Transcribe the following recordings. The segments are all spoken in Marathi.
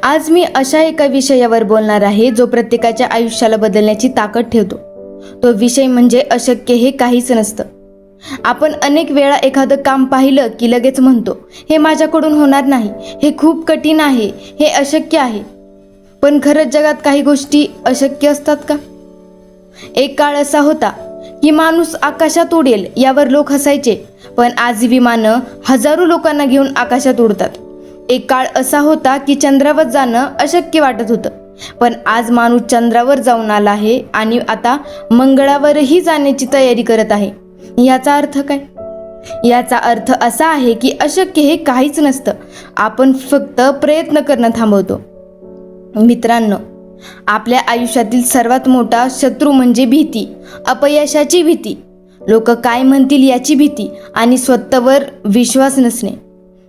आज मी अशा एका विषयावर बोलणार आहे जो प्रत्येकाच्या आयुष्याला बदलण्याची ताकद ठेवतो. तो विषय म्हणजे अशक्य हे काहीच नसतं. आपण अनेक वेळा एखादं काम पाहिलं की लगेच म्हणतो, हे माझ्याकडून होणार नाही, हे खूप कठीण आहे, हे अशक्य आहे. पण खरंच जगात काही गोष्टी अशक्य असतात का? एक काळ असा होता की माणूस आकाशात उडेल यावर लोक हसायचे, पण आज विमानं हजारो लोकांना घेऊन आकाशात उडतात. एक काळ असा होता की चंद्रावर जाणं अशक्य वाटत होतं, पण आज माणूस चंद्रावर जाऊन आला आहे आणि आता मंगळावरही जाण्याची तयारी करत आहे. याचा अर्थ काय? याचा अर्थ असा आहे की अशक्य हे काहीच नसतं, आपण फक्त प्रयत्न करणं थांबवतो. मित्रांनो, आपल्या आयुष्यातील सर्वात मोठा शत्रू म्हणजे भीती. अपयशाची भीती, लोक काय म्हणतील याची भीती आणि स्वतःवर विश्वास नसणे.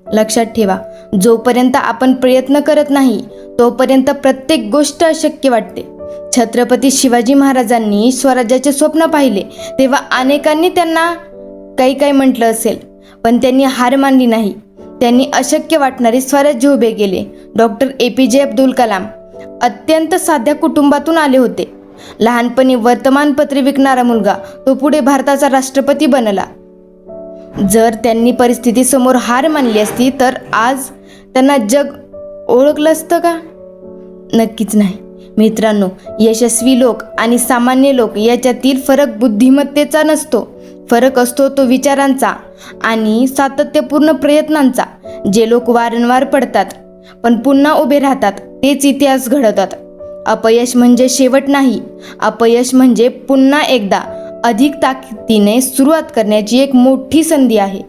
लक्षात ठेवा, जोपर्यंत आपण प्रयत्न करत नाही तोपर्यंत प्रत्येक गोष्ट अशक्य वाटते. छत्रपती शिवाजी महाराजांनी स्वराज्याचे स्वप्न पाहिले तेव्हा अनेकांनी त्यांना काही म्हटलं असेल, पण त्यांनी हार मानली नाही. त्यांनी अशक्य वाटणारे स्वराज्य उभे केले. डॉक्टर APJ अब्दुल कलाम अत्यंत साध्या कुटुंबातून आले होते. लहानपणी वर्तमानपत्रे विकणारा मुलगा तो पुढे भारताचा राष्ट्रपती बनला. जर त्यांनी परिस्थितीसमोर हार मानली असती तर आज त्यांना जग ओळखलं असतं का? नक्कीच नाही. मित्रांनो, यशस्वी लोक आणि सामान्य लोक याच्यातील फरक बुद्धिमत्तेचा नसतो, फरक असतो तो विचारांचा आणि सातत्यपूर्ण प्रयत्नांचा. जे लोक वारंवार पडतात पण पुन्हा उभे राहतात तेच इतिहास घडवतात. अपयश म्हणजे शेवट नाही, अपयश म्हणजे पुन्हा एकदा अधिक ताकदीने सुरुवात करण्याची एक मोठी संधी आहे.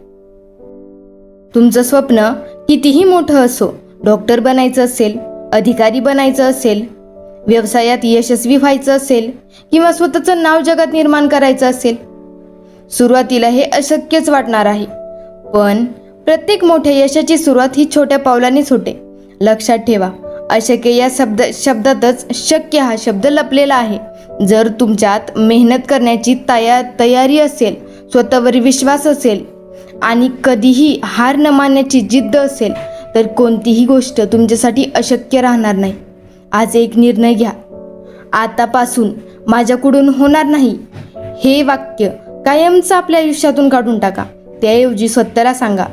तुमचं स्वप्न कितीही मोठं असो, डॉक्टर बनायचं असेल, अधिकारी बनायचं असेल, व्यवसायात यशस्वी व्हायचं असेल किंवा स्वतःचं नाव जगात निर्माण करायचं असेल, सुरुवातीला हे अशक्यच वाटणार आहे. पण प्रत्येक मोठ्या यशाची सुरुवात ही छोट्या पावलांनीच होते. लक्षात ठेवा, अशक्य या शब्दातच शक्य हा शब्द लपलेला आहे. जर तुमच्यात मेहनत करण्याची तयारी असेल, स्वतःवर विश्वास असेल आणि कधीही हार न मानण्याची जिद्द असेल तर कोणतीही गोष्ट तुमच्यासाठी अशक्य राहणार नाही. आज एक निर्णय घ्या. आतापासून माझ्याकडून होणार नाही हे वाक्य कायमचं आपल्या आयुष्यातून काढून टाका. त्याऐवजी स्वतःला सांगा,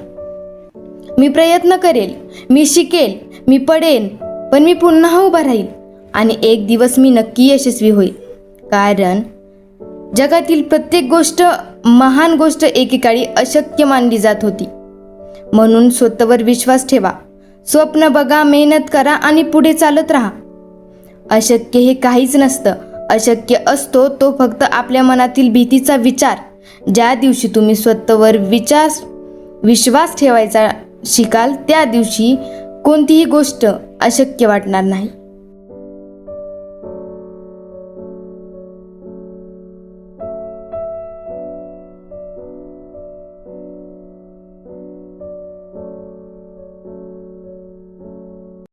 मी प्रयत्न करेल, मी शिकेल, मी पडेन, पण मी पुन्हा उभा राहील आणि एक दिवस मी नक्की यशस्वी होईल. कारण जगातील प्रत्येक गोष्ट, महान गोष्ट एकेकाळी अशक्य मानली जात होती. म्हणून स्वतःवर विश्वास ठेवा, स्वप्न बघा, मेहनत करा आणि पुढे चालत राहा. अशक्य हे काहीच नसतं. अशक्य असतो तो फक्त आपल्या मनातील भीतीचा विचार. ज्या दिवशी तुम्ही स्वतःवर विश्वास ठेवायचा शिकाल त्या दिवशी कोणतीही गोष्ट अशक्य वाटणार नाही.